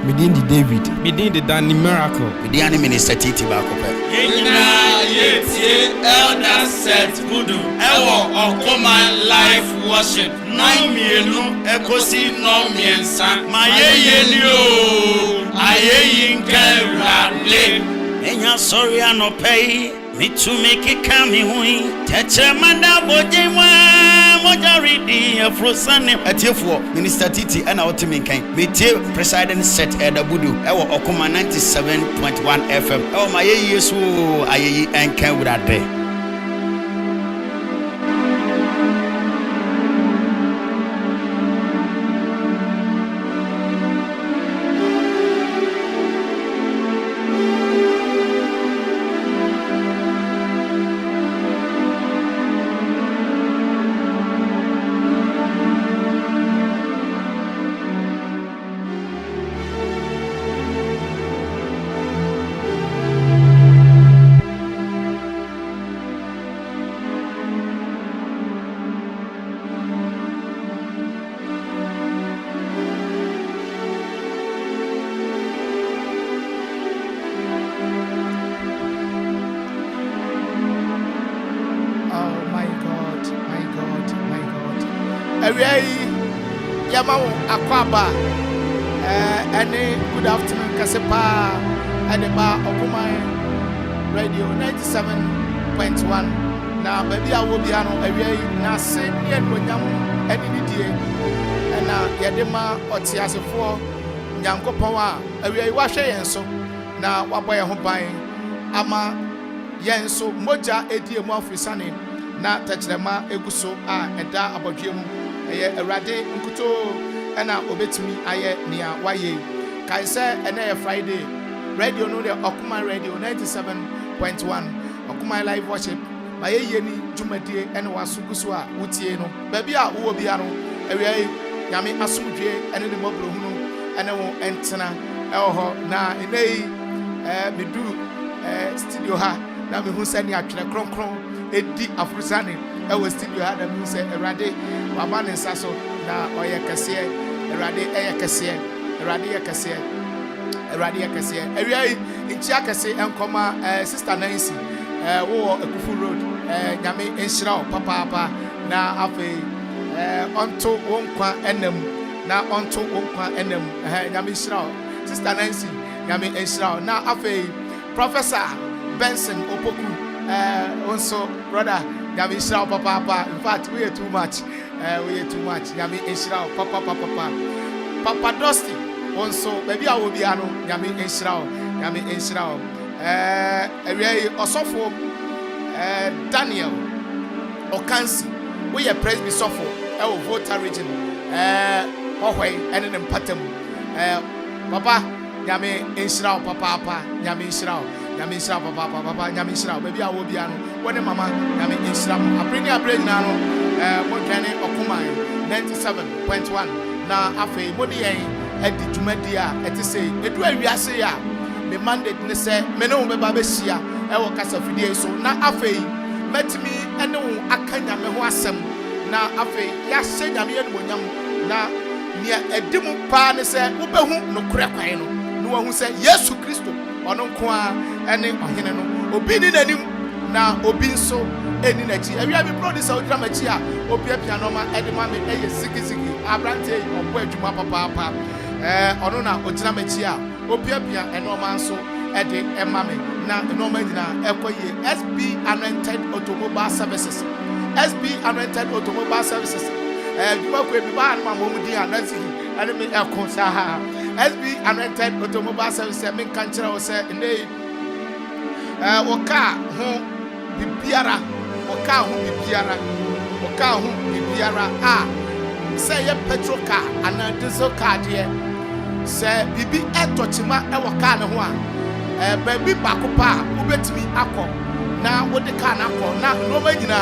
Medin the David. Medin the Danny Miracle. Medin Minister Titi Bakope. Yena yeti Elder Seth Budu. Ewo Okoma live worship. No mienu ekosi no miensa. Maye ni o. Aye yinka rale. Enya sorry no pay. Me to make it come hui. Teacher manda bojemwa. Majority of Frosane Atiofo, Minister Titi, and our team in Kane. Me presiding Seth Budu. Ewo Okuma 97.1 FM. Oh my years who I and can with that day. Good afternoon, Kasepa, and the bar Akropong-Akuapem Radio 97.1. Now, maybe I will be on a way now, same yet when young any day, and now Yadima or Tiasa for Yanko Power, a way wash and so now what boy home buying Ama Yenso Moja Eddie Mofisani, now touch the ma Eguso, and da about him, a rade Unkuto. And I obey me, I near Waye. Can say and Friday radio no the Akropong Radio 97.1 Akropong live worship. My yeni Jumadi and Wasuguswa Utieno. Baby, I will be ano. Away Yami Asumdre and the Mobile and I won't enter now. In a me do studio ha. Now me who send you a cron a deep Afrosani. I was studio had a music a rade. Waman and Sasso. Na oya kase erade eya kase erade ya kase erade ya kase ewia nchia kase enkoma sister Nancy wo Akuffo road nyame enhira papa na afi onto wonkwa enam na onto wonkwa enam nyame enhira sister Nancy nyame enhira na afi Professor Benson Opoku also brother nyame enhira papa in fact we are too much. Yami Israel, Papa Dusty. Also, maybe I will be ano. Yami Israel. Osofo Daniel Okansi. We are praise bishop for our voter region. Ohway and an empatem. Papa Yami Israel, Papa Yami Israel, Papa Yami Israel. Maybe I will be ano. When Mama Yami Israel, I bring a brain now. Moderne Akropong 97.1 na afei modi yen edi dwumadi a ete sei edu awiase ya me mandate ne se me ne wo beba be hia e wo kasa fidie so na afei metimi ene wo akanya me ho asem na afei ya hye nyame ye no na nia edimu pa ne se wo behu no kure kwan no wo hu se Yesu Kristo ono nko a ene ohene no obi ni nanim na obi nso eni nachi awia bi producer odira machi a opiapia no ma edema me eye sigizigi abrante obo adwuma papa ono na odira machi a opiapia enoma nso ede emame na enoma nyina ekoye SB Anointed Automobile Services adwuma ko bi ba na mamudi anasi ene me ekonsa ha SB Anointed Automobile Services me kan kire wo se ene woka ho bibiara woka ho bibiara say ye petrol car and diesel car there say bibi etochima e woka ne ho a baby bakopa ubetimi akọ na wode car na akọ na no ma nyina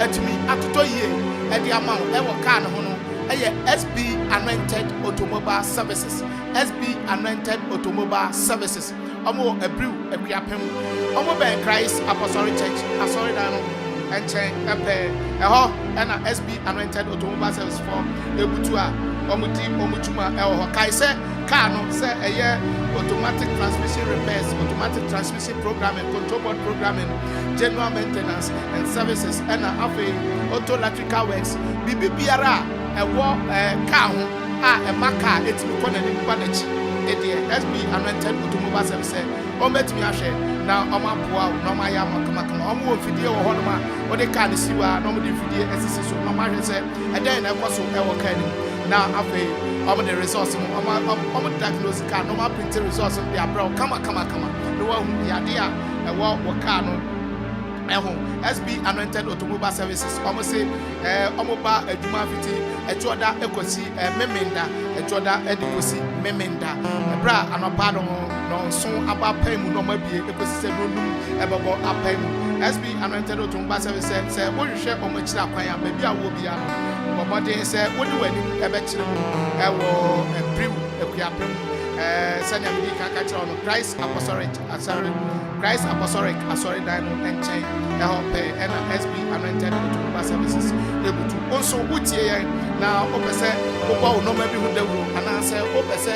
etimi atoto yie e de ama e woka ne ho no eye SB Anointed Automobile Services omo ebrew Akuapem omo ben Christ Apostolic Church asori dan no enchen epe eho na SB Anointed Automobile Service for ebutu a omutuma ɛwɔ kai sɛ car no sɛ ɛyɛ automatic transmission repairs, automatic transmission programming, control board programming, general maintenance and services, and auto electrical works. Bibi biara ɛwɔ car ho a ɛma car etimi kɔ na nipa n'akyi ɛdeɛ SB Anointed Automobile Service ɔmɛtumi ahwɛ na ɔmaboa na ɔmayɛ amakamaka ɔmo wɔ mfidie wɔ hɔ nom a wɔde car ne si hɔ a na ɔmo de mfidie asisi so na ɔmahwɛ sɛ ɛdɛn na ɛkɔ so ɛwɔ car nim na afei ɔmo de resource mo ɔmo diagnose car na ɔmo print resource de abrɛ kama na wɔahu yade a ɛwɔ wɔ car no SB Anointed Automobile Services ɔmo se ɔmo ba adwuma fiti ɛtwoda ekosi memenda ɛtwoda edikosi memenda ɛbra anɔpa no nso aba paimu no mabie ekosi se nonum ɛbɛbɔ apaimu SB Anointed Automobile Services sɛ wohwehwɛ ɔmo kyira kwan a baabi a wo bia no bɔbɔden sɛ wodi wani ɛbɛkyerɛ mu ɛwɔ briw Akuapem sɛnea medi kaka kyerɛ no Christ Apostolic Asori Dino Enchain ɛhɔ pɛ ɛna SB Anointed Automobile Services ebutu nso wotie yɛn na wopɛ sɛ wobɔ wo nɔma bi ho dawuro anaasɛ wopɛ sɛ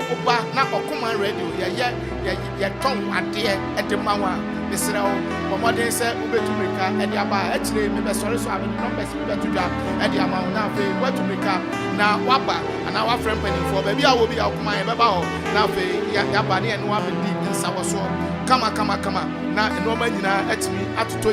woba na ɔkoma radio yɛtɔn adeɛ ɛde ma wo a mesrɛ wo bɔmmɔden sɛ wobɛtu mirika ɛde aba a akyire mebɛsɔre so a mede nɔmbɛs mebɛto dwa ɛde ama wo na afei woatu mirika na waba anaa wafrɛ mpanimfoɔ baabi a wɔ bi a wokoma yɛbɛba hɔ na afei yɛaba ne yɛne wabɛdi nsa wɔ soɔ kama na nneɛma nyinaa atumi atotɔ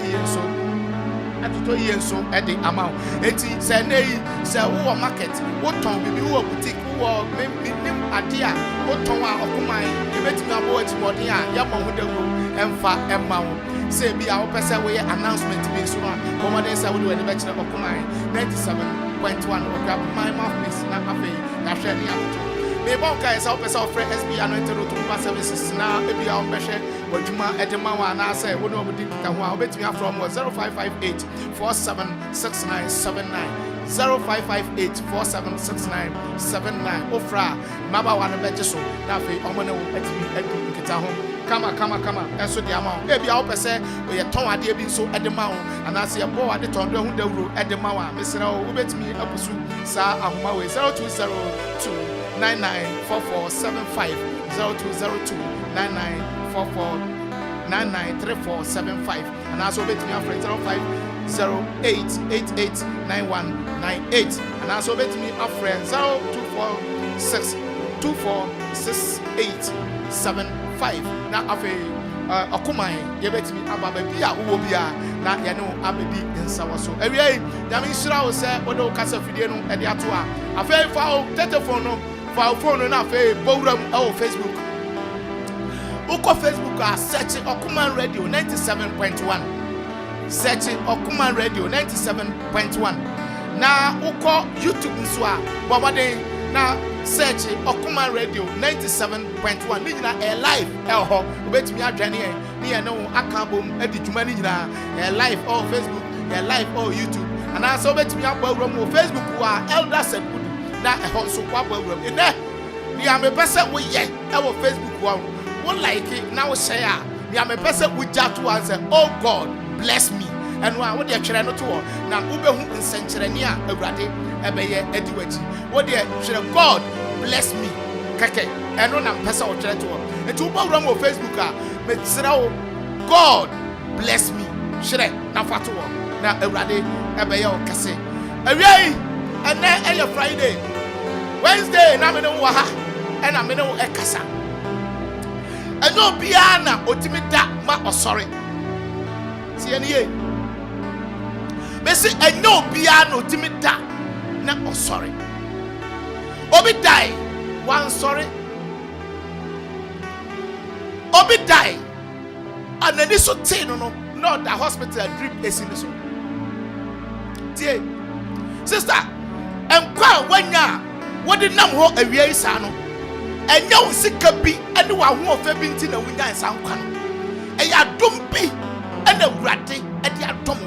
yie nso ɛde ama wo enti sɛ nei sɛ wowɔ market wotɔn bibi wowɔ boutique wowɔ menim ade a wotɔn a ɔkoman yɛbɛtumi abɔ akyimɔden a yɛmmɔ ho dawuro ɛmfa ɛma wo sɛ bi a wopɛ sɛ woyɛ announcement bi nso no a bɔmmɔden sɛ wode w'ani bɛkyerɛ ɔkoman 97.1 Akuapem mouthpiece na afei yɛahwɛ ne atoto mebɔnka ɛsɛ wopɛ sɛ wofrɛ SB Anointed Automobile Services na ebi a wɔbɛhwɛ w'adwuma ɛde ma wo anaasɛ wo ne ɔmode nkita ho a wobɛtumi afrɛ mo 0558 476979 0558 476979 wofrɛ a mmabaawa no bɛgye so na afei ɔmo ne wo atumi adi nkita ho kama ɛnso de ama wo ebi a wopɛ sɛ wɔyɛ tɔn adeɛ bi nso ɛde ma wo anaasɛ yɛbɔ ade tɔn do ho dawuro ɛde ma wo a mesrɛ wo wobɛtumi abusu saa ahoma wei 0202 994475 0202 9944 and also bet me after 0508889198 and also bet me after 0246 246875 na afi okumai ye bet me ababa bia wo bia na ye no abedi nsawo so ewie ya me nhira wo se wo de wo kasa fidie no e de ato a afi fa o telephone no fa phone na afi bowram o Facebook uko Facebook a search Okuman Radio 97.1 search Okuman Radio 97.1 na uko YouTube nso a bobode na search Okuman Radio 97.1 ni nyina e live e ho obetumi adwane e ni e no akabom adi dwuma ni nyina e live on Facebook e live on YouTube ana so obetumi abawuram o Facebook wa Elder Seth Budu na e ho so kwa abawuram e ne ni amepese wo ye e wo Facebook wa like it now say we am a person with jatu and say oh God bless me and what they try not to now ubehu nsenkyerene a awurade ebeye ediwachi what they try God bless me kake eno na person o try to et ubawura mo Facebook a metra o God bless me shire na fato na awurade ebeye o kase awie ene eye Friday Wednesday na me no wa ha and na me no ekasa eno bia na otimida ma osore ti ene ye mesi eno bia na otimida na osore obi die one sorry obi die anani so tin no not the hospital drip esini so tie sister enkwa wanya wodi nam ho awia isa no enya wo sika bi ene wa ho ofa bi nti na wunya nsa nkwa no eya dom bi ene wurade e de adom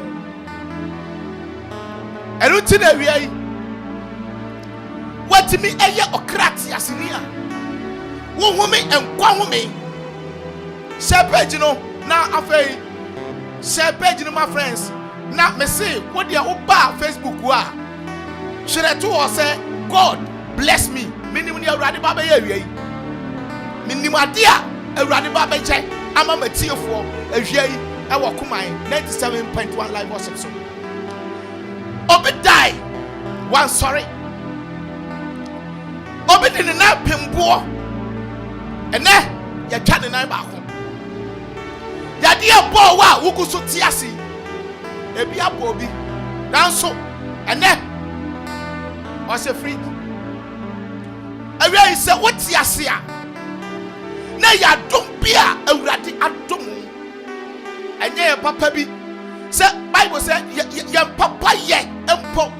enu ti na wi ayi watimi eye okrati asini a wo humi enkwa humi share page no na afei share page no my friends na me say wo de wo ba Facebook wa share to o say God bless me. Minimum ya Radi Baba ye. Minimadia a Radi Baba che. Ama Matio a ye. I walk 97.1 live worship so. Obedai. One sorry. Obedin na pimbo. And then ya can na ba ho. Ya dia bo wa wo ku so tiasi. Ebi abo bi. Nanso and then was a free. Awia say what tiasi a. Na ya dom bia awurade adom. Enye papa bi. Say Bible say ya papa ye empo.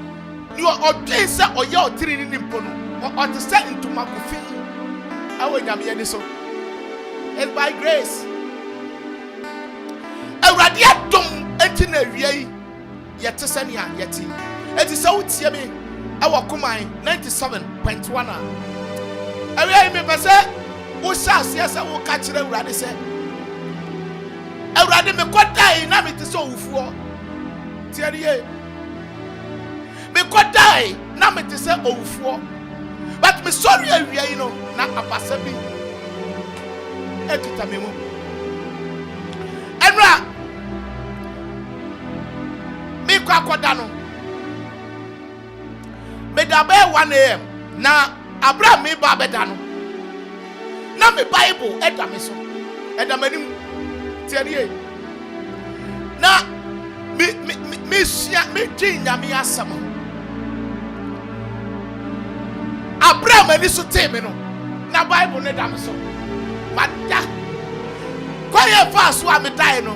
You are ordained say oye otiri ni nimpo no. Or to set into Makufi. I will nyame so. It's by grace. Awurade adom enti na wiei yete sania yete. Enti say wotie me awo koman 97.1 a. Awia me pese wo sha se wo ka kire awurade se. Awurade me kodai na me te so owufuo. Tiariye. Me kodai na me te se owufuo. But me sorry awia you know na abasa bi. Ekita me mu. Enra me kwa koda no. Me da be 1 AM na abra me ba be da no. Na me Bible eda me so. Eda manim tiariye. Na me sia me ginya me asam. Abraham ani so teme no na Bible ne da me so mada kwaye fast wa me die no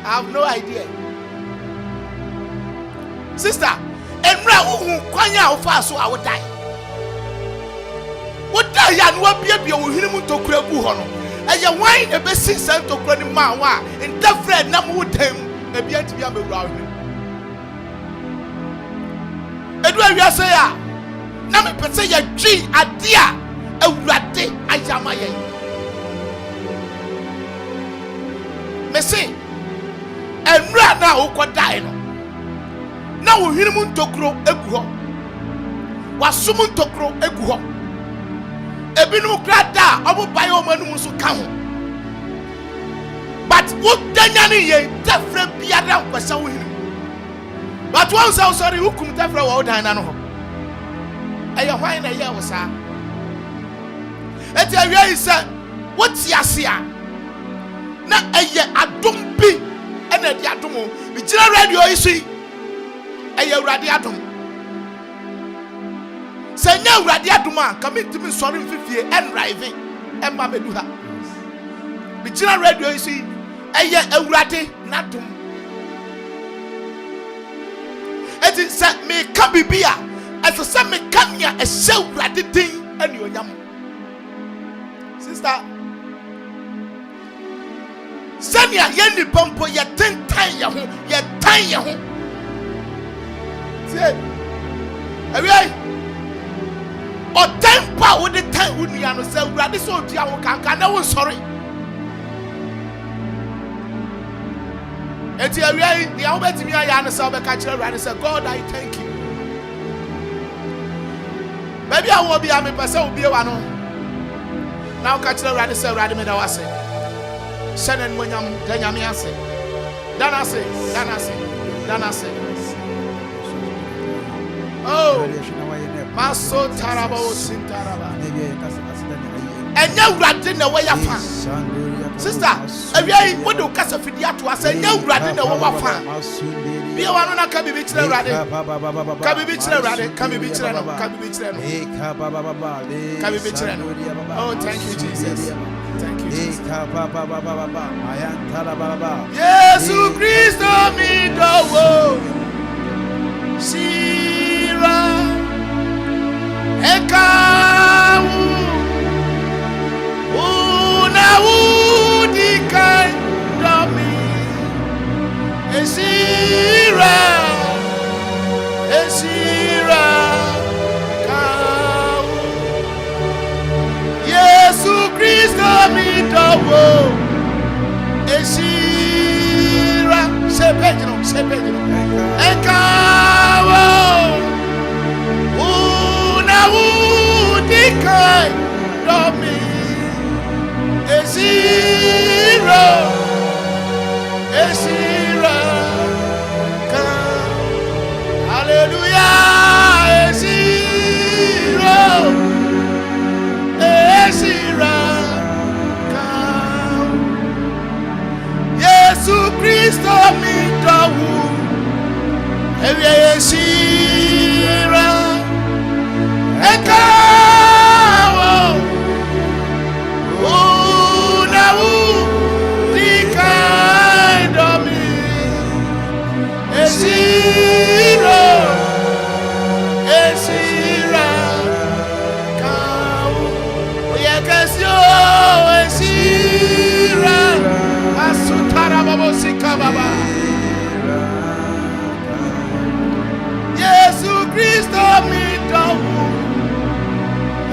I have no idea. Sister enra wo kwanye a wo fast so a wo die ya no abia wo hini mu tokura gu ho no eye wan e be sin san tokura ni ma wa interfere na mu dem e bia ntibia mewura wo edu awia say ya na me pese ya dwi ade a awurade ayama ye me say enra na wo kodai no na wo hini mu ntokuro egu ho wasum ntokuro egu ho ebinu krada obo baye o manu so ka ho but wo danya ni ye tafre biada kwasa wo hini but one say sorry hukum tafre wo dan na no ho eye hwan na ye wo sa eti awia yi say what yase a na eye adom bi ena di adom bi gira radio yi so eye awurade adom senya awurade adom a kamitimi sori mfifie en drive en ba medu ha bi gira radio yi so eye awurade nadom eti se me ka bibia eti se me kanya e se awurade din eni onyam sister Sanya yeni pompo ya tentan ya ho ya tan ya ho tie awai o tempa wo de tan wo nua no se awurade so otua wo kanka na wo sorry eti awai ni awo betimi aya no se obeka kire awurade se God I thank you baby awo bi am pese obi e wa no na wo ka kire awurade se awurade me da wase Senen monyam danyame ase danase oh maso taraba o sintaraba enya urade na waya fa sister awiai wo de kasa fidi ato ase enya urade na wo wafa bia wano na ka bibi kire urade ka bibi kire urade ka bibi kire no oh thank you Jesus. Thank you, Jesus. Yesu Kristo mi dowo Sira Ekawu Una udika domi Esira Yesu Kristo mi dowo Esira sepejino Ekawo Una na udika domi Ezira ka hallelujah Ezira ka Yesu Kristo mi dawu Ezira eka Yesu Kristo mi dawu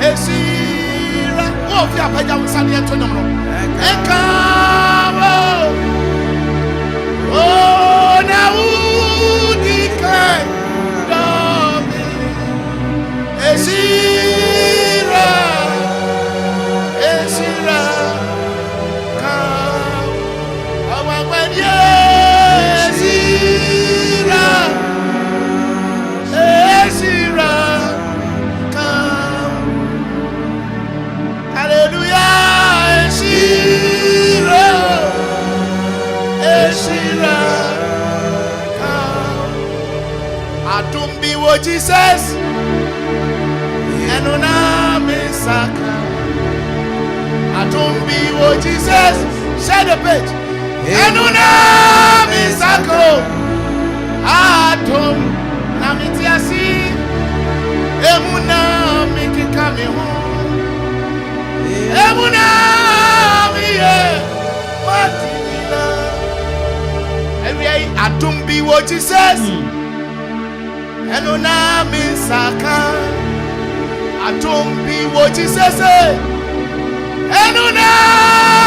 Ezira wo fi apaja usani eto nyomo eka oh na udika domi Ezira ka awagwedie Ezira ka hallelujah Ezira ka adumbi wo Jesus enuna misaka adumbi wo Jesus share the page enuna misako adum na mitiasi emuna mikikami ho emuna miye matina every adumbi wo Jesus enuna misaka adumbi wo Jesus enuna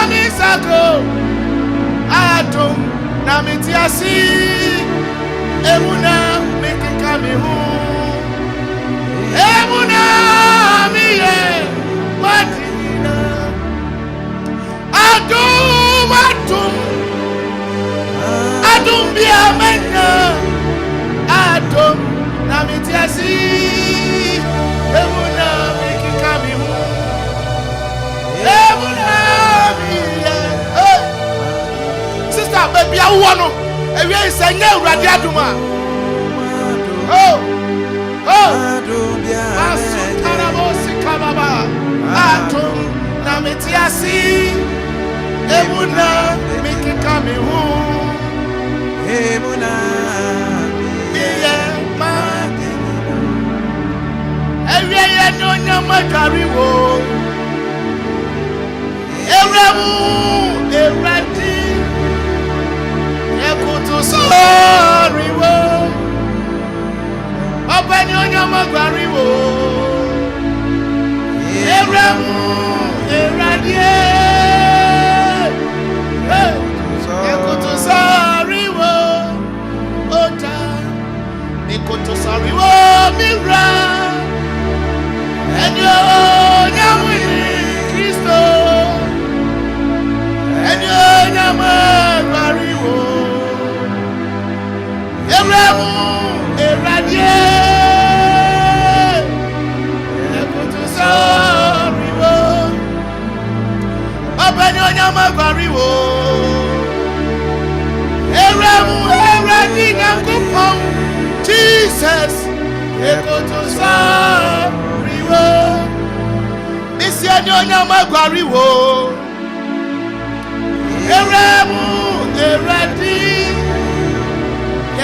misako adum na mitiasi emuna mikikami ho emuna miye matina adum biamenya adum na mitiasi emuna mikikami ho emuna miye sister baby awo no ewie senye urade aduma atum na mitiasi emuna mikikami hu emuna miye madini ewie no nyama kariwo ewremu ewradi ekutu soriwo ọbẹni onyama gbariwo ewremu ewradie ekutu soriwo ota ekutu soriwo mira ẹni onyama Kristo ẹni onyama gbariwo ewremu ewradie ekutu soriwo ọbẹni onyama gbariwo ewremu ewradi Akuffo Jesus ekutu soriwo isi ẹni onyama gbariwo ewremu ewradi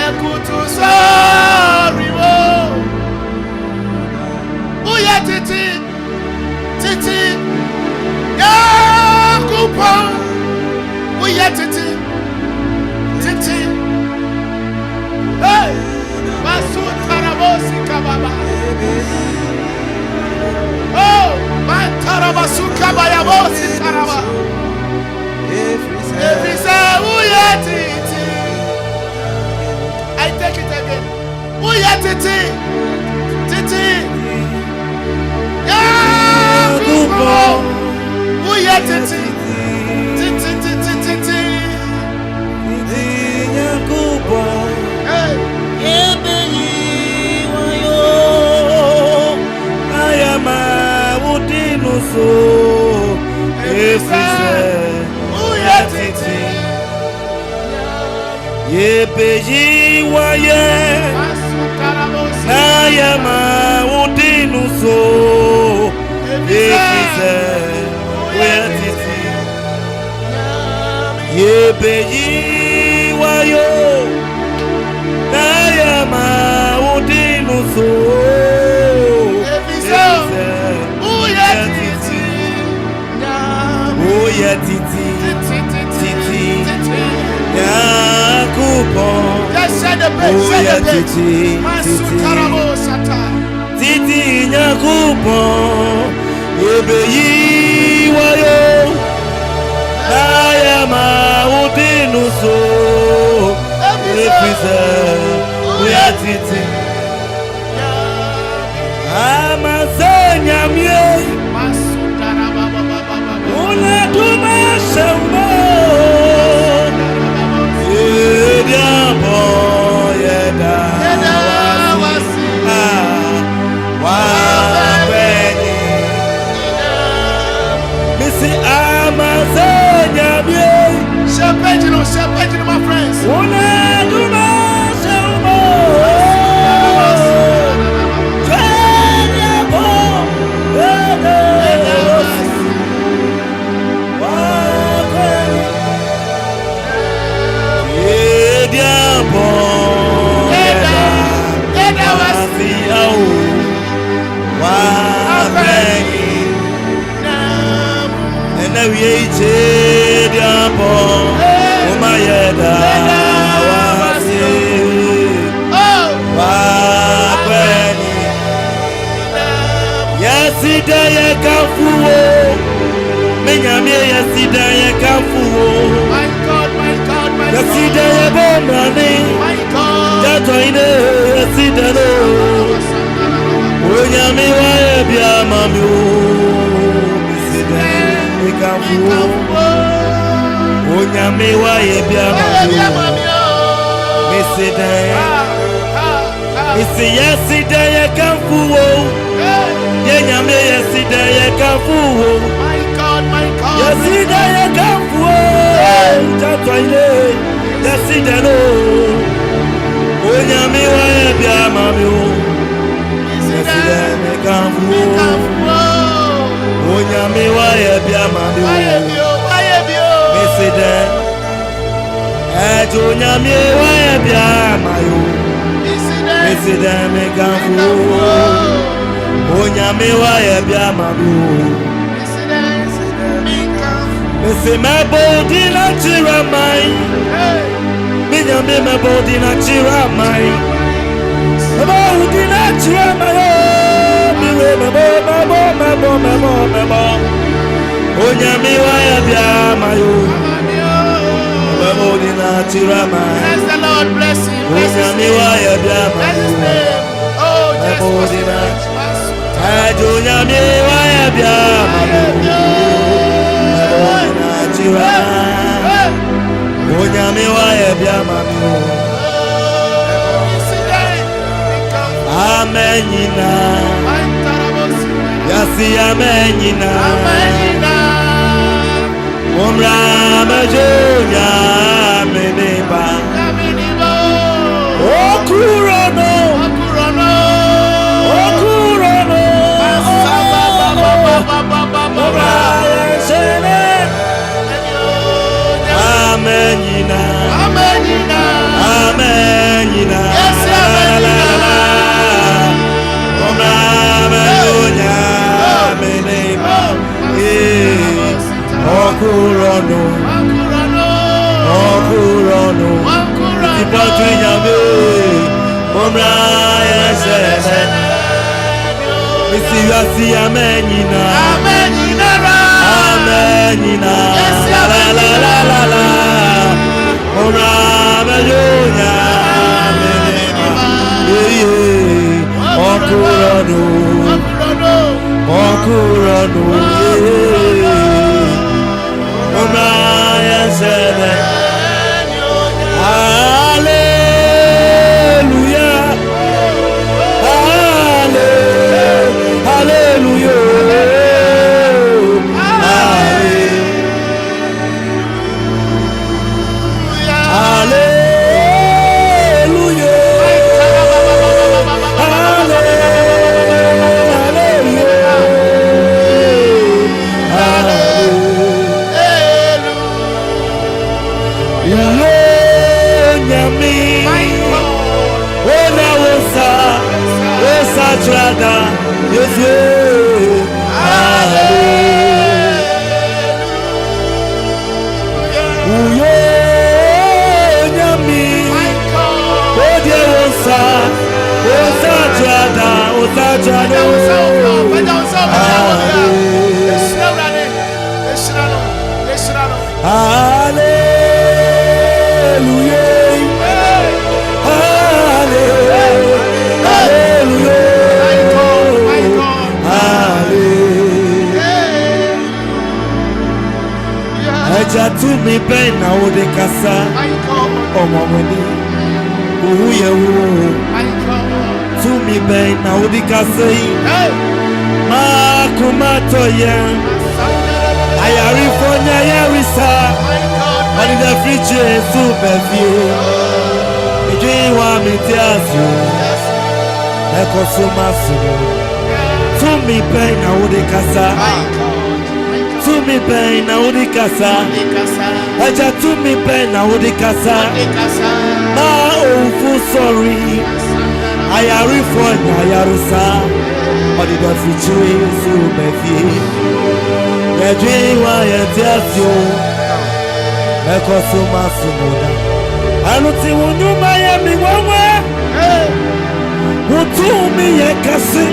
ekutu soriwo uye titi Akuffo uye titi hey basu tarabosi kababa oh man tarabasu kabaya bosi taraba every say uye titi I take it again uye titi Ye beji waye na yama udinu so efise wetiti ye beji wayo na yama udinu so efise wetiti Akropong, Titi Akropong, Yebeyi wayo, Ayama udinu so, Represent, Titi, Amanfo mie, Una duma shamba. Shepherd, my friends. Yesterday Akuffo, yesterday Akuffo. My God, my God, my God. Yesterday Bombrani, my God. Jatoine, yesterday. Onyame wa bia mami o, yesterday Akuffo. Onyame wa bia mami o, yesterday. Yesterday Akuffo. Yenyame yesterday Akuffo. My God, my God. Yesterday Akuffo. Jatoine, yesterday no. Onyame wa bia mami o. Yesterday Akuffo. Onyame wa bia mami o. Yesterday. Onyame wa bia mami o. Yesterday Akuffo. Onyame wa bia mami o. Mese my body na chira mai. Minyame my body na chira mai. My body na chira mai. Miwe my bo. Onyame wa bia mai o. My body na chira mai. Bless the Lord, bless him. Onyame wa bia mai. Bless his name. Oh, My just body na. Onyame wa bia mai o. Onyame wa bia mami o. Amenyina. Yasi amenyina. Omra majonya meneba. Okurono. Amenyina. Yes, amenyina. Omra majonya meneba. Okurono. Tipatu nyame. Omra yesene. Misi yasi amenyina. Amenyina. La. Omra majonya meneba. Okurono. Omra yesene. Hallelujah. Trada, yes, Yami, oh dear, Osa Trada, Hallelujah. Eja tu mi ben na ode kasa omo woni uye wo tu mi ben na ode kasa yi ma kuma to ye ayari fonya yarisa ani da friche su bevie eje wa mi ti asu e ko so masu tu mi ben na ode kasa tu mi ben na odi kasa aja tu mi ben na odi kasa ma ofu sorry ayari for na yarusa odi da future so befi ya drewa ya tiasio e ko so masumuda anu ti wonu ma ya mi wawa wutu mi ye kasi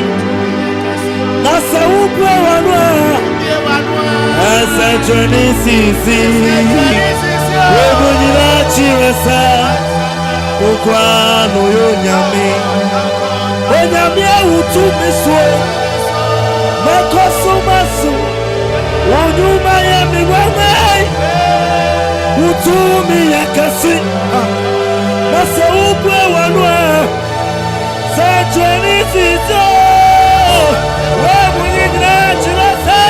na sa ubwa wanwa Asa journey sisi Webunira chiresa Okwa no yo nyame Onyame awutu meswo Makoso maso Wonyuma ya miwame Wutu mi yakasi Nasa ubwe wanwa Sa journey sisi Webunira chiresa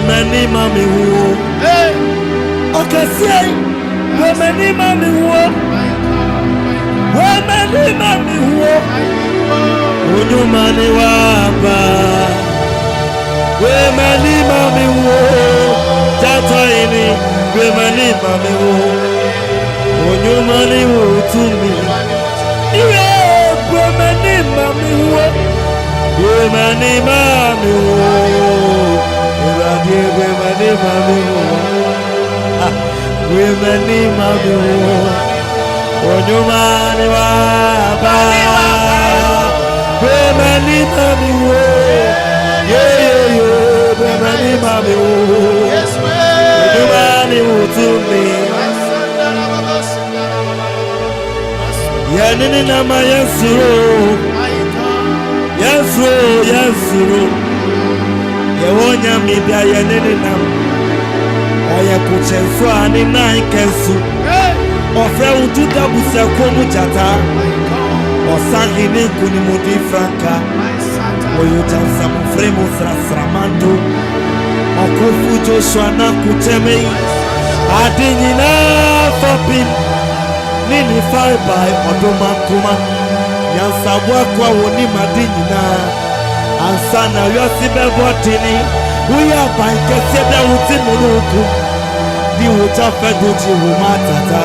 Many mommy who okay say many mommy who many mommy who Unu mani wamba many mommy who Tata ini many mommy who Unu mani who to me many mommy who many mommy who Women in Mabu, Onyumani Waba, women in Mabu, yeah, women in Mabu, Onyumani to me, Yanini Nama Yasuru, Yawonya Mibia Yanini Nama. Oya kuchenso ani na ikensu Ofre ututa buseko mujata Osangini kuni mudi franka Oyutansa mufremu srasramando Akuffo Joshua na kutemei Adini na fopin Nini faibai odoma kuma Yansabwa kwa woni madini na Ansana yosibe botini Uya banke sebe uti munuku Di uta feduji umatata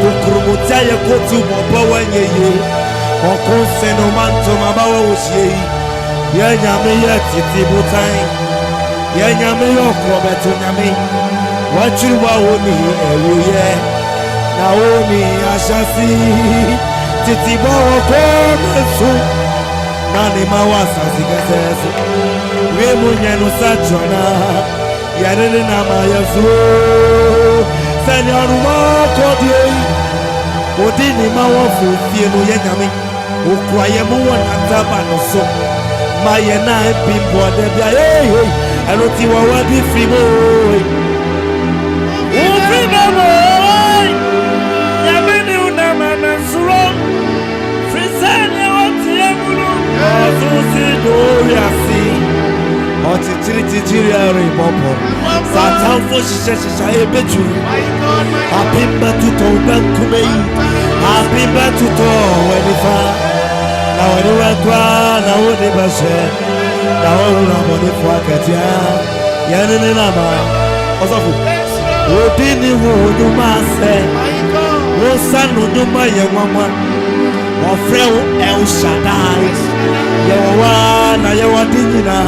Kukurumutia ye kotu mopo wenyeye Okunse no manto mabawa ushie Ye nyame ye titi butai Ye nyame ye okrobeto nyame Wachiruwa oni ewuye Na oni ashasi Titi bawa komesu Nani mawasa zigezesu Wemunyenu sajona Yanene nama yesu Senyoru makodye Odini mawafu fienu yenyami Ukwaye muwa nataba noso Mayena ebimbo adebia Eluti wawadi frimo Ufrimo Yamini unama mensuro Frisane wati yemunu Ozusi doriasi Titiri ari mopo. Sata Atamfo shisha ebeju. Abimba tuto bankumei. Abimba tuto wenifa. Na weniwa kwa na woni bashe. Na wona boni fwa katia. Yanene nama. Osafu. Odini wo nyuma se. Wo sanu nyuma ye mama. Ofreo El Shaddai. Yewa na yewa dinina.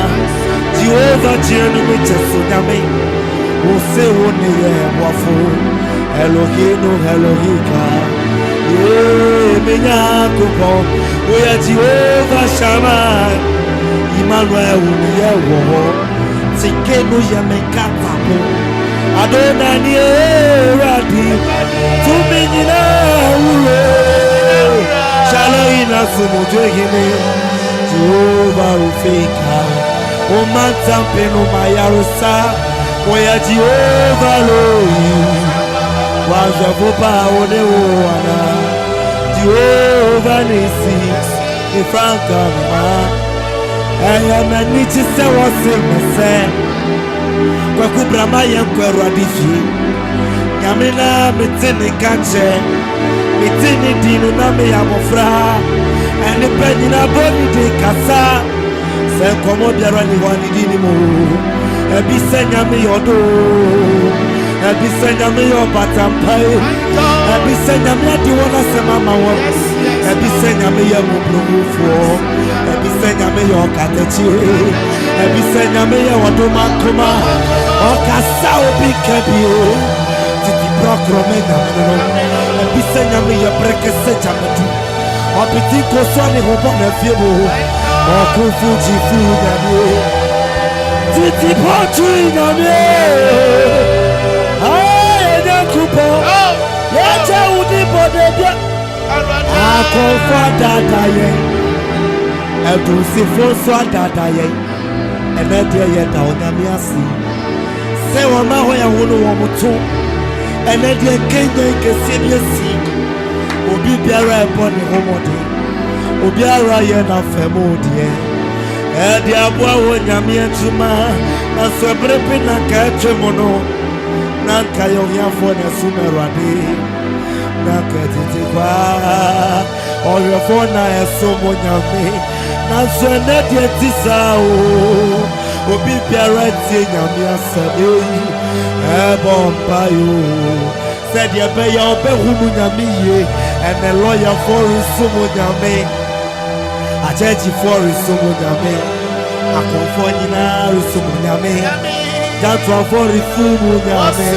Jehovah Jireh me chesonyame. Wo se wo ne ye wafo. Elohino Elohika. Ye menya kupo. Wo ya Jehovah Shammah. Emmanuel wo ne ye wo. Tikeno ye me katapo. Adonani eradi. Tuminyina ure. Shaloina sumujehime. Jehovah Rufika. O mantampeno mayarusa. Oya Jehovah Loi. Wajaboba onewana. Jehovah Nisi. Ifranka ma. Eya manichi se wase mese. Kwa kubrama yenkweru adifi. Nyamina mitini kache. Mitini dinu na me yamofra. Eni penyina boni de kasa. Se komo biara ni wani dini mo. Ebi se nyame yodo. Ebi se nyame yobatampai. Ebi se nyame adi wana sema mawa. Ebi se nyame ye mubrumufo. Ebi se nyame yokatechi. Ebi se nyame ye waduma kuma. Okasa obi kebio. Titi prokro me nyame no. Ebi se nyame ye breke se jametu. Opiti koswani hubone fiebo. Akuffo jifu nyame. Titi potu nyame. Aye nyakupo. Yacha udi bodebia. Akuffo dadaye. Edusifo so dadaye. Enede ye da onyame asi. Se wama ho ya wono wo moto. Enede kenya kese biasi. Obi biara ebo ne homode. Obi ara ye na femodie. Edi abua wo nyame atuma. Na so brepe na ka atwemono. Na ka yo yafo na sumerade. Na ka titi kwa. Oyefo na esomo nyame. Na so enede tisao. Obi biara tie nyame asabe. Ebo mpayo. Said ye be ya obe hunu nyame ye. And the lawyer for Risumu Nyame. A judge for Risumu Nyame. A conformina Risumu Nyame. That's one for Risumu Nyame.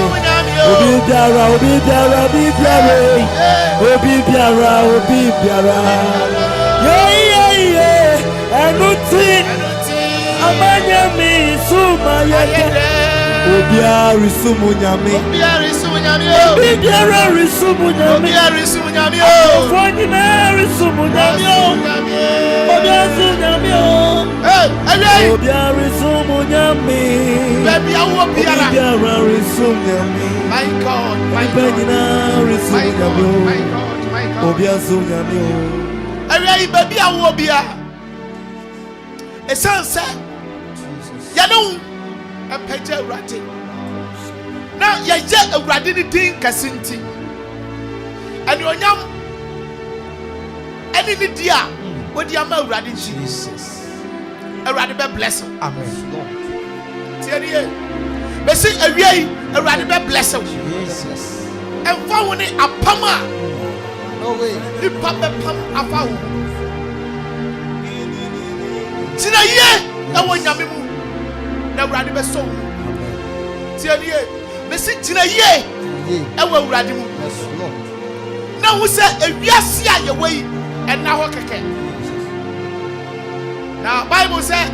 Obi Biara, Obi Biara, Obi Biara. Obi Biara, Obi Biara. Yeah. And nothing. Amanyami Suma Yete. Obi Risumu Nyame. Obi Biara Risumu Nyame. Fonina Risumu Nyame. Obi Nyame. Obi Risumu Nyame. Baby awo Biara Risumu Nyame. My God, my God. My God, my God, my God. Obi Nyame. Ayi baby awo Biara. Esan se. Ya no epeje urade. Na ye urade ni din kasinti. Ani onyam ani ni dia odi ama urade Jesus. Urade be bless you. Amen. Tiye be say awie urade be bless you. Jesus. Emfa woni apama. No way. Ipa be pam afa wo. Tina ye e wo nyame mu. Na urade be so. Tiye be say tina ye e wo urade mu. Yes Lord. Na wo say ewiase a ye wei e na ho keke. Now Bible say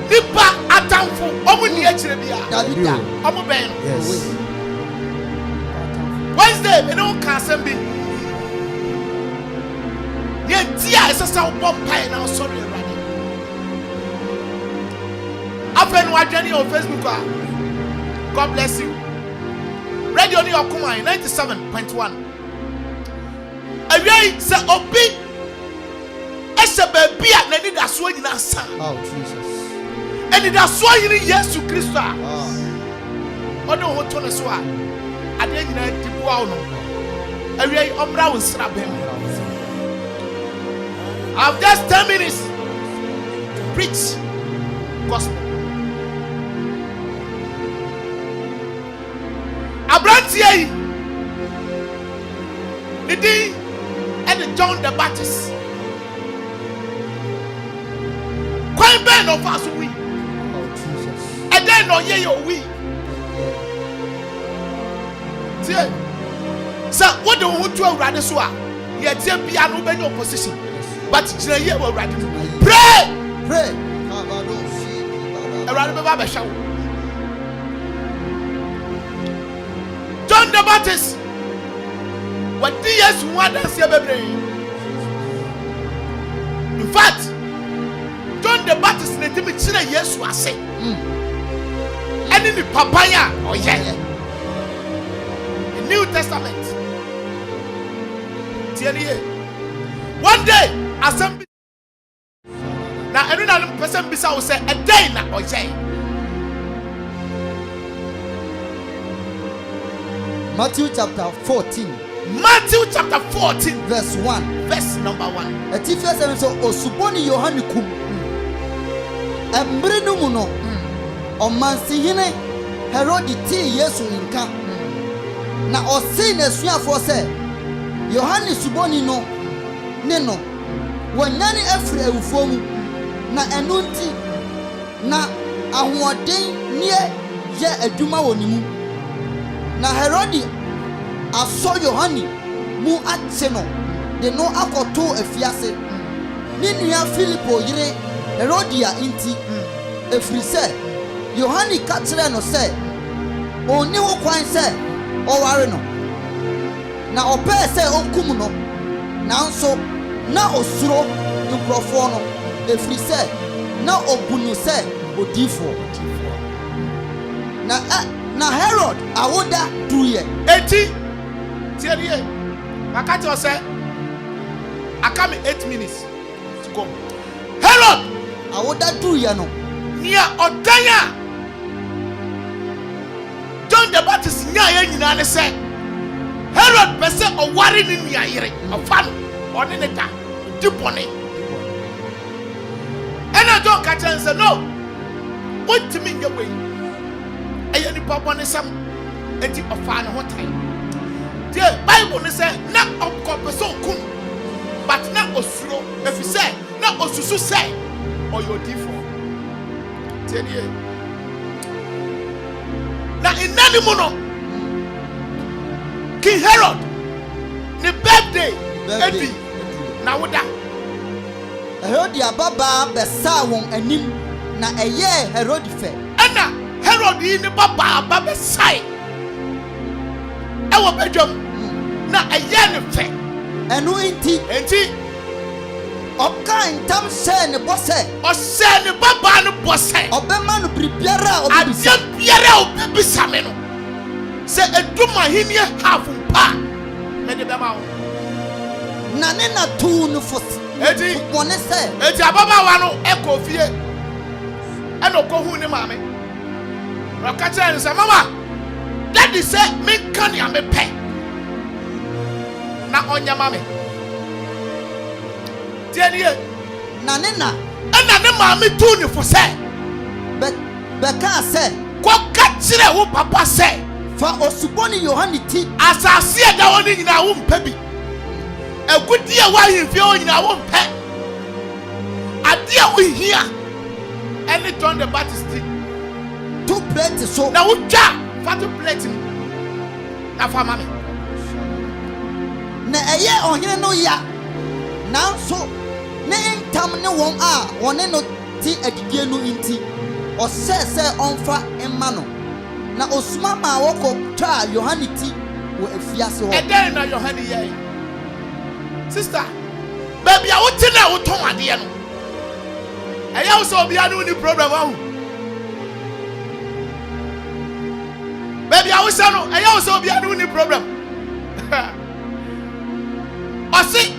nipa atamfo omu ni akire bia. Omu ben. Yes. Wednesday me no ka asem bi. Ye tia esesa wo bom pai na sorry everybody. Afen wa journey on Facebook ah. God bless you. Radio ni Akropong-Akuapem 97.1. Away say obi ese baby a nani da so nyina san. Oh Jesus. And it has so in yes to Christa. Oh no, what on us one? I didn't know the wow. I really umbra will slap him. I've just 10 minutes to preach gospel. Abrantier, the day and the John the Baptist. Quite bad of us we. And then no ye we. So what do you do rather so? Yet be an open opposition. But ye will rather pray. Pray. I rather Baba show. John the Baptist. What the yes one does baby. In fact, John the Baptist let me tell yes was say. And in the papaya or yeah. The New Testament. One day, assembly. Now, every person will say a day now or yeah. Matthew chapter 14. Matthew chapter 14, verse 1. Verse number 1. A teacher says, Osuboni Yohanikum. Embrenuno. O Mansihine Herodi T. Yesu inka. Na Osine Suya for say, Yohani Suboni no. Neno. Wanyani Efre Ufomu. Na enunti. Na ahuaden nye ye eduma wonimu. Na Herodi aso Yohani mu ateno de no akoto afiase ni nua Filipo yire Herodia inti efrise Yohani ka kire no se oni ho kwan se o ware no na ope se onkum no nanso na osuro nkrofo no efrise na obunu se odifo na Herod awoda 2 years 80 Thierry, Makato said, I come in 8 minutes to go. Herod, I would that do you know? Near Otaya. John the Baptist, Nya said, Herod, person or worrying in Yairi, a fan, or in the time, Dupone. And I don't catch and say, no. What to mean your way? I only pop on some empty of fan what time. The Bible says, not of person kum, but not osuro. If you say, not osusu say, or your default. Tell you. Now in Nanimuno, King Herod, the birthday, Eddie, now what that? Herod ya baba besa won anim na eye Herod fe. Anna Herod in the baba sai. Ewo bedwam na eye ne fe. Enu enti okan tam se ne bose. O se ne baba ne bose. Obema no bibiara obibisa. Ade biara obibisa me no. Se eduma hinie half pa. Me de bema wo. Na ne na tu no fosi. Eti wone se. Eti ababa wa no ekofie. E no ko hu ne maame. Rakacha ne se mama. Daddy say me kan ya me pe. Na onya mame. Tieni na ne na. Ana ne maame tu ne fo se. Be ka se. Ko ka kire wo papa se. Fa osuboni Yohani ti. Asase e da woni nyina wo mpa bi. Agudi a wa himfie wo nyina wo mpa. Ade a wo hia. Any John the Baptist. 2 plates so. Na wo twa fatu plate. Na fa mame. Na eye ohene no ya. Nanso ne entam ne won a wone no ti adidie no inti. O se onfa emma no. Na osuma ma woko twa Yohani ti wo afiase ho. E den na Yohani ye. Sister, baby a wote na wo ton ade no. E ya wo so obi anu ni problem ahu. Baby a wo say no, e ya wo so obi anu ni problem. O see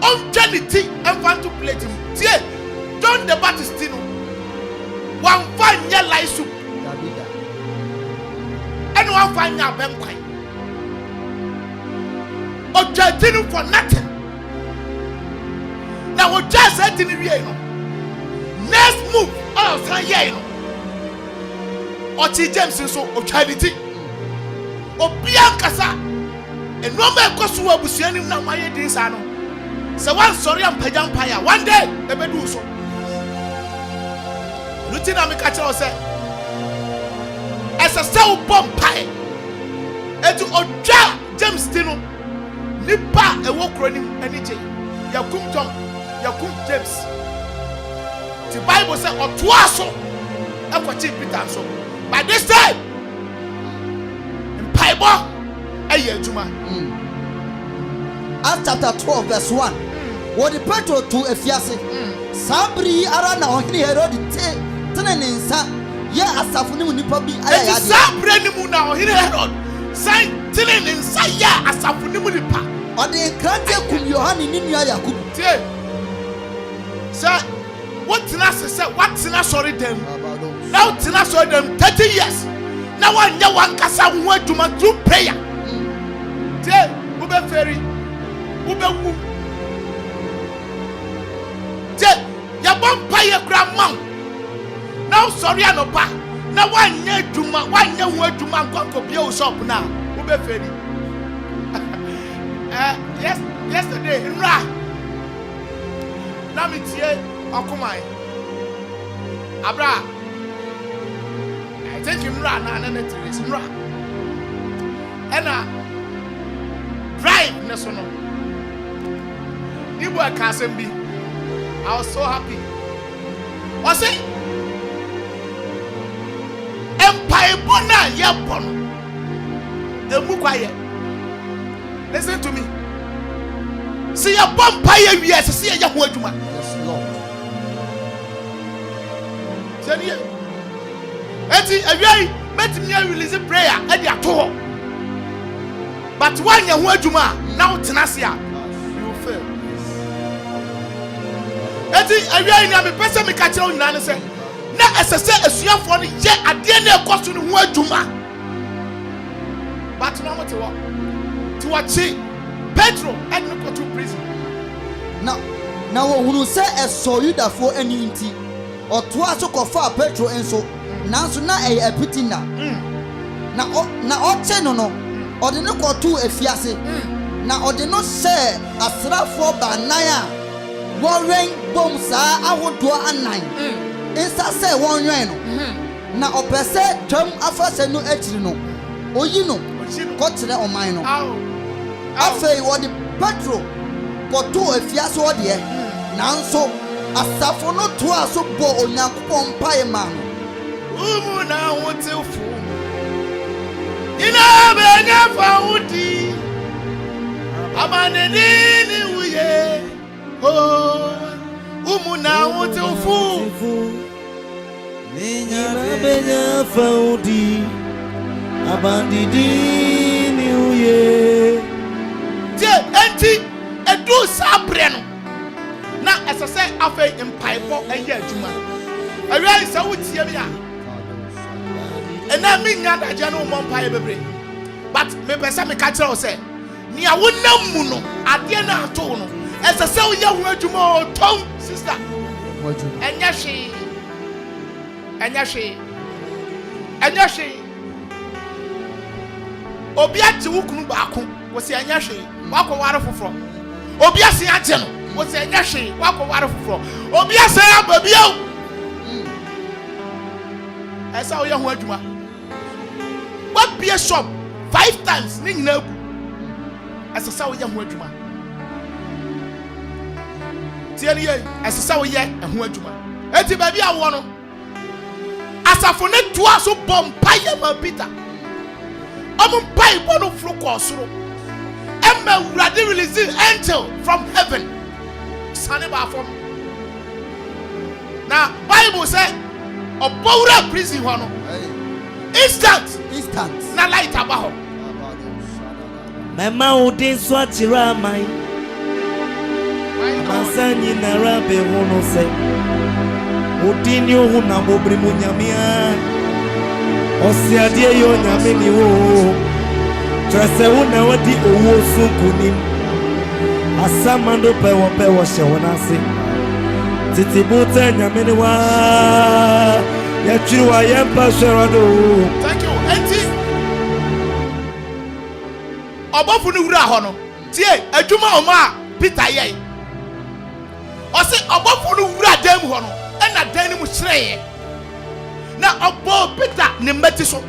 on Trinity and fan to plate him. See, John the Baptist no. one find your life soup. And one find your banquet. Or judging for nothing. Now we just said in the next move, oh, say or James so of charity. Or Biancasa. And no man goes to a busianim now my desano. So one sorry and Pajampire. One day they may do so. Lieutenant Mikacho said, as a cell bomb pie, and to Oja James Tino, Nipa a walk running anything. Yakum John, Yakum James. The Bible said, or twice, and for cheap Peter so. By this time, in Bible, a year to man. Acts chapter 12, verse 1. What the Petro to a fiancé. Sabri arana ohini Herod tenenensa ye asafuni munipabi aya ya. Sabri ni muna ohini Herod. Sai tenenensa ye asafuni munipa. Ode krante kum Yohane ni nua Yakub. Tie. Say what tina say what tina sorry them. Now tina sorry them 30 years. Now one ya one kasa ho aduma through prayer. Tie ube ferry ube wu. Ya vampire grandma. Now sorry anopa. Now one year juma, 1 year word to man conquer your shop now. Ube ferry. Yesterday in Ra. Now it's here. Okumai. Abra. I think in Ra now and it is in Ra. And drive national. You work as be. I was so happy. Was it? Empire Bona Yapon. The Mukwaye. Listen to me. See a vampire, yes, see a young woman. Yes, Lord. Tell you. Eti, a very met me release a prayer at the atoll. But one young woman, now Tenacia, you fail. Eti awia ina me pese me ka kire onyina ne se na esese asuafo no ye ade na ekoso no ho adwuma but no mote wo to wachi Petro and no go to prison na wo hunu se eso Yudafo ani nti oto aso kofa Petro enso nanso na apiti na oche no ode ne koto afiase na ode no se asrafo banan Warren Bomsa, I would do a 9. Insta say 1 yen. Now, a person, Tom Afas and no etrino. Oh, you know, got to the Omino. I say what the petrol got to a fiasco, dear. Now, so a safono to us so bo on Akropong-Akuapem man. Now, what's your fool? You know, I found it. Amanfo. Oh, umuna wote ufu. Ninya benya faudi. Abandidi ni uye. Je, enti edu sabre no. Na esese afa empaibo eye adwuma. Awia isa wutie mi a. Ena mi nya da je no mo mpae bebre. But me pesa me ka kire o se. Ni a wonam mu no, ade na ato no. As a so young to Tom, sister. And Yashi. Obiati Wukun Baku was a Yashi, walk a water for. Obiasi Anten was a Yashi, walk a water for. Obiasi Ababio. I saw young Wajuma. What be a shop 5 times, Ning no. As a sour young Wajuma. Tell you, as a sour yet and who adjuma. Eti baby, I want as a for net to us so bomb pie my Peter. I'm a pie one of Flocosro. Emma rather release angel from heaven. Son about from now, Bible said, a powder prison one instant, not light about. My mouth is what you are mine. Masani na rabe wono se Udini uhuna mobri munyamia Osiadie yo nyamini wo Trese una wadi owo sunkunim Asamando pewo shewonase Titibute nyamini wa Yachiwa yempa sherado. Thank you. Enti Obofu ni wura ho no. Tie adwuma oma Peter yey. Ose obofu ni wura dem ho no. Na dan ni mu hyereye. Na obo Peter ne mati so.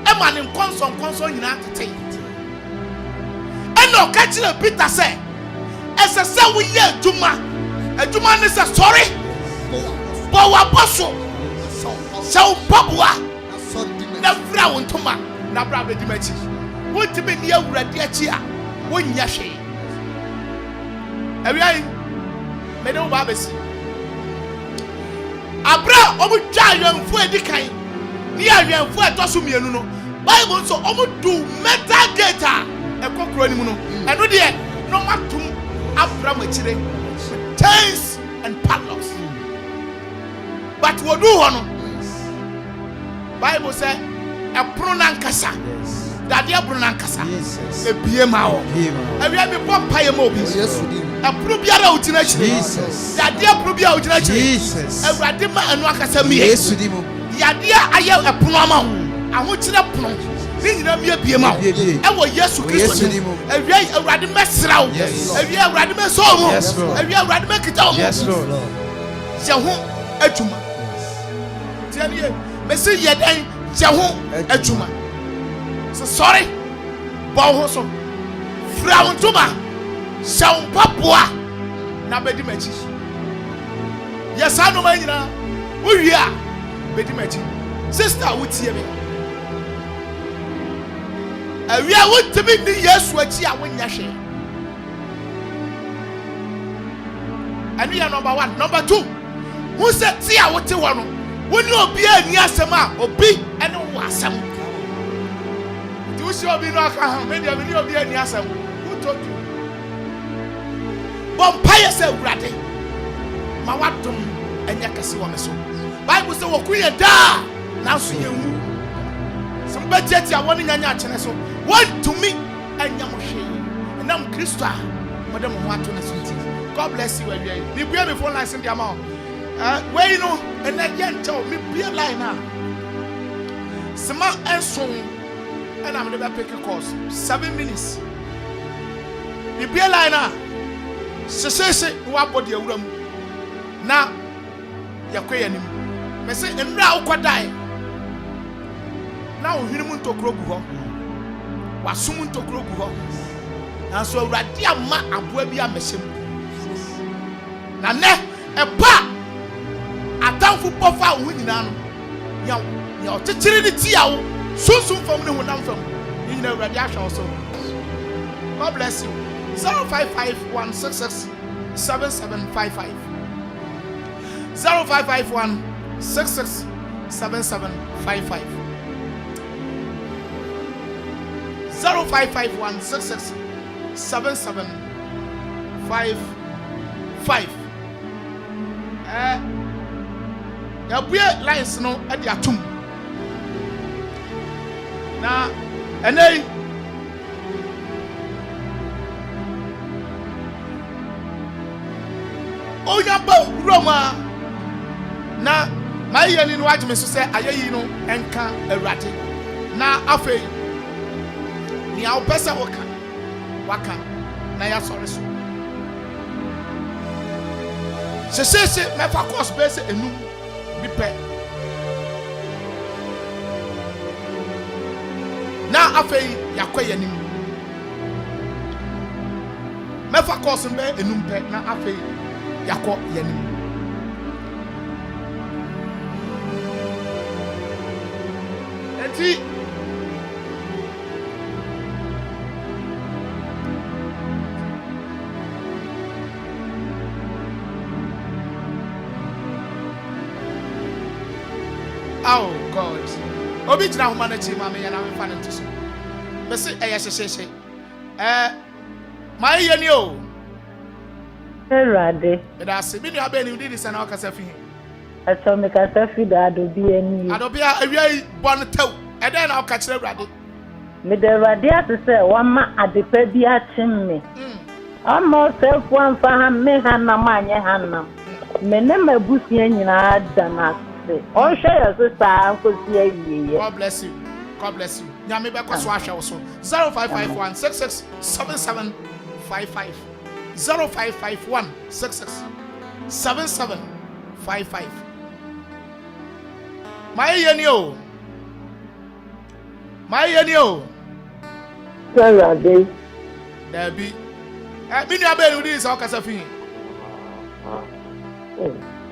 Ema ne konson nyina tete. Eno ka kire Peter say ese se wo ye adwuma ne se sorry. Bo wa boso. So babua. Na vra wontoma na bra be di machi. Wontime ni awurade achi a wonya hwe. Awiai me de wo ba besi. Abra omu twa yanfu edikan ni ayanfu etoso mienu no Bible so omu do metal gate ekokro ni mu no eno de no matum abra machire chains and padlocks but wo do ho no Bible say eprono nankasa dade eprono nankasa ebie ma ho awia bi pop paye ma obi Apro biara utina chiri. Yadia apro biara utina chiri. Awurade ma anu akasa mi. Yesu di mu. Yadia aye epono ama ho. Aho kire pono. Ni nyina mi abie ma ho. Ewo Yesu Kristo di mu. Awia awurade mesra wo. Awia awurade meso wo. Awia awurade mekita wo. Yes Lord. Je ho adwuma. Tianie, mesi yedan je ho adwuma. So sorry. Bo ho so. Fra wo ntoma. Shaun papua na bedi machi. Yes anu manyina. Wo a bedi machi. Sister wutie me. Awia wutimi ni Yesu achi a wonya hwe. Ani ya number 1, number 2. Who said ti a wote wo no. Woni obi ani asem a obi ene wo asem. Ti wo si obi no aka ha me dia me ni obi ani asem. Who told you? Bompire say urade ma wadom anya kase wo meso Bible say wokuye da na so yewu simba tete a woni nyanya akene so want to me anya mo hwe enam Kristo a modem ho ato na so ti God bless you awia me bua me phone line sin dia ma we no ena ye nche me bua line na sima enso ena me be pick course 7 minutes me bua line na sese wa body awuram na yakoya nim me se emra ukodai na ohwini mu ntokro gu ho wasum ntokro gu ho na so awurade ama aboa bi amesem na ne epa atamfu pofa wo nyina no nya otekere ni ti yawo sunsun fam ne honam fam ni nyina awurade ahwa so. God bless you. 055-166-7755 055-166-7755 055-166-7755 Yabue lines no adi atum na enei Oya ba Roma na maye ni no agme so se ayeyi no enka awurade na afei ni a opesa waka na ya sori so se me fa course be se enum bi pe na afei yakoya nim me fa course be enum pe na afei yako yanim enti oh God obi jina homa na chi ma me yana me fa ne ntuso be se ehye my ye ni o Erade. But I see me no abeni udi this na okasa fi. aso me ka sa fi da do bi ani Adobe awia bon tew e den na o ka kire Awurade me de Awurade atse wa ma adepa bi atim me amma se fu amfa ha me hanam anye hanam me ne mabusia nyina dana se o hwe ya so sa nkosi ayiye. God bless you. God bless you. Nyame be ko so ahwe wo so 0551 667755 0551 667755 My yeni o Awurade there be me nua be ni so kasa fi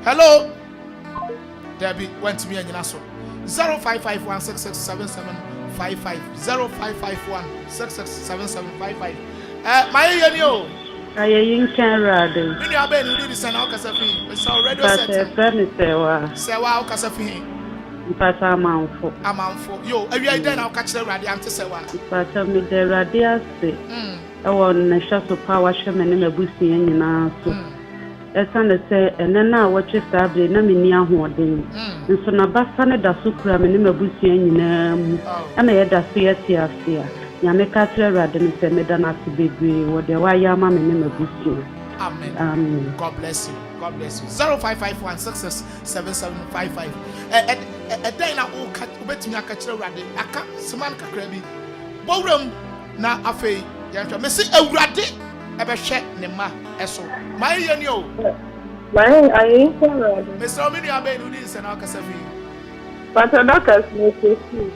hello Debbie went me anyina so 0551 667755 0551 667755 my yeni o ayeyin kan Awurade me nua be ni so na kasa fi we so radio set sewa o kasa fi mpata Amanfo yo awia ide na o ka kire Awurade ante sewa mpata me de Awurade ase ewo na hwa so pa wa hwe me ne mabusia nyina so esane se enena woche sabre na meni ahoden nso na basa ne da so kura me ne mabusia nyina mu ana ye da so yesi afia nyame ka kire Awurade ne se me da na so bebre wo de wa ya ma me ne mabusia. Amen. God bless you. God bless you. 0551 667755 then na o betimi aka kire Awurade aka seman kakra bi bowram na afei yanhwa me se Awurade ebehwe ne ma eso my yeni o my ayeyin kan Awurade me so me nua be ni se na kasa fi pata doctors no prestige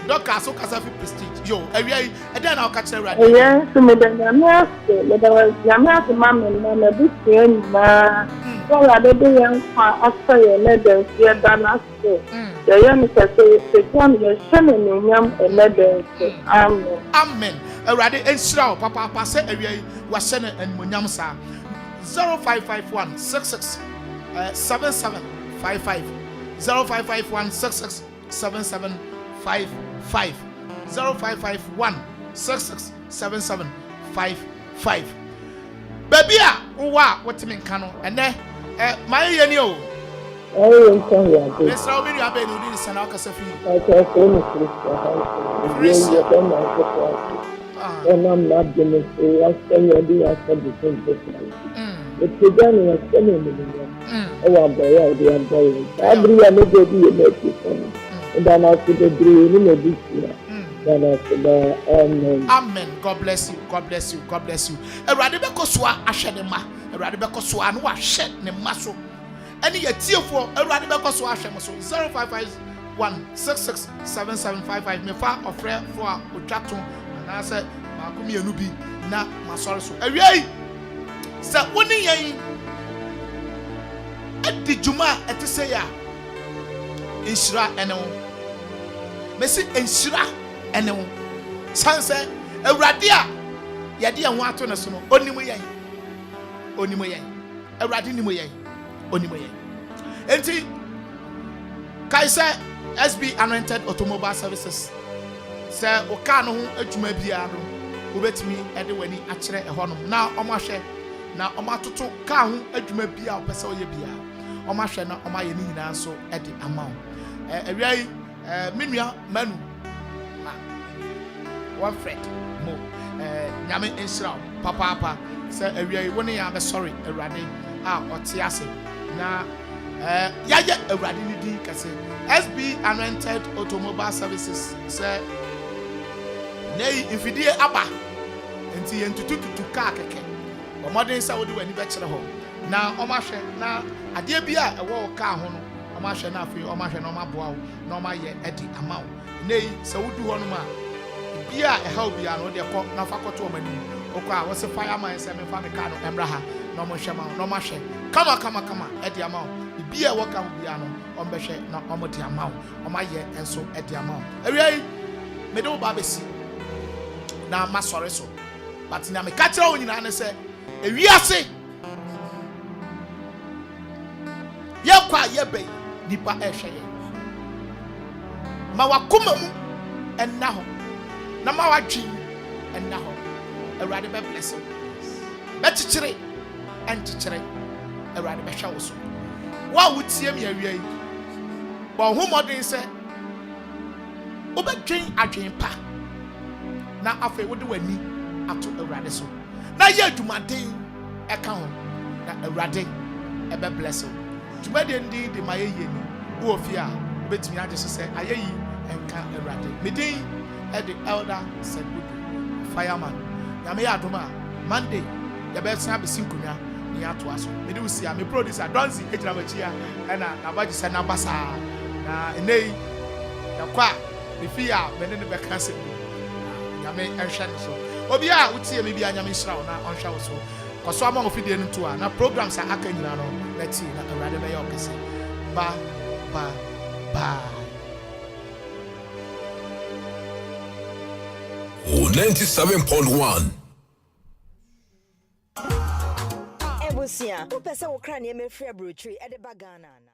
doctors o kasa fi prestige yo awia then na o ka kire Awurade yeah so me da nyame ase ma me na na busia nyina so Awurade de yan kwa asaye na da fie da na so ya ya me kase se kwam ye hwene ne nyam na da so amen Awurade ensira papa se awia wa hwene enmonyam sa 0551 667755 0551 667755 0551 667755 baby a wa wotimi nka no ene my yeni o ayeyin kan Awurade Mr. Omini abe no di sana kasa fi aka so no Kristo and I'm not going to say, I spend your day after the same person. It's a journey of spending the boy, every other day, you make it funny. And then after the dream, in a bit, then after the amen. God bless you. God bless you. God bless you. A radical swa, I shed him, a radical swan, who I shed the muscle. Any a tear for a radical swa, 0551 667755. Me far of friend for Uchatum. I said, Makumi Nubi, na Masoro. Away, sir, one year at the Juma at the Saya Inshra and Messi Inshra and Sunset, a radia Yadia Waton, only way, a radiniway, only way. And Kaiser SB Anointed Automobile Services. Sir Okano adwuma bia no obetimi ede wani akire ehonum na omahwe na omatoto ka ho adwuma bia opese oye bia omahwe na omaye ni nyina so ede amaw awiai menua manu na one friend mo nyame ensira papa sir awiai woni ya be sorry awurade a ote ase na yaye awurade ni di kase SB Anointed Automobile Services sir nei infidie aba enti yentututu ka keke omodin sa wodi wani be kire ho na omahwe na ade bia ewo ka ho no omahwe na afi omahwe na omaboa wo na omaye edi amaw nei sa wodi ho no ma bia eha bia no de ko na fakoto omani okwa wo se fireman se me fa me ka no emra ha na omohwe ma na omahwe kama edi amaw bia wo ka ho bia no ombehwe na omodi amaw omaye enso edi amaw ewiai me do ba besi na masore so but na me ka kire wo nyina ne se ewiase ye kwa ye be nipa ehwe ma wakoma mu enna ho na ma wadwin enna ho awurade be bless you be chichire en chichire awurade be hwa wo so wa wotie me awia yi ba ho modern sɛ wobɛdwen adwen pa na afei wode wani ato awurade so na yɛ adwumaden ɛka ho na awurade ɛbɛ bless wo dwumaden de ma yɛ yie ni wo ofie a wobɛtumi agye so sɛ ayɛ yi ɛnka awurade medin ɛde elder Seth Budu fireman nyame yɛ adom a Monday yɛbɛsan abɛsi nkonya ne yɛatoa so mede wo si a me producer Donzi ɛgyina m'akyi a ɛna nabagye sɛ naba saa na ɛnɛ yi yɛkɔ a mefi a mene ne bɛka sɛ nyame ɛhwɛ ne so obi a wotie me bia nyame nhyira wo na ɔnhwɛ wo so kɔso ama ofidie no to a na programs a aka nyina no na ti na awurade bɛyɛ ɔkɛse ba 97.1 Ebusia, who person will cry near me free brochure at the bagana.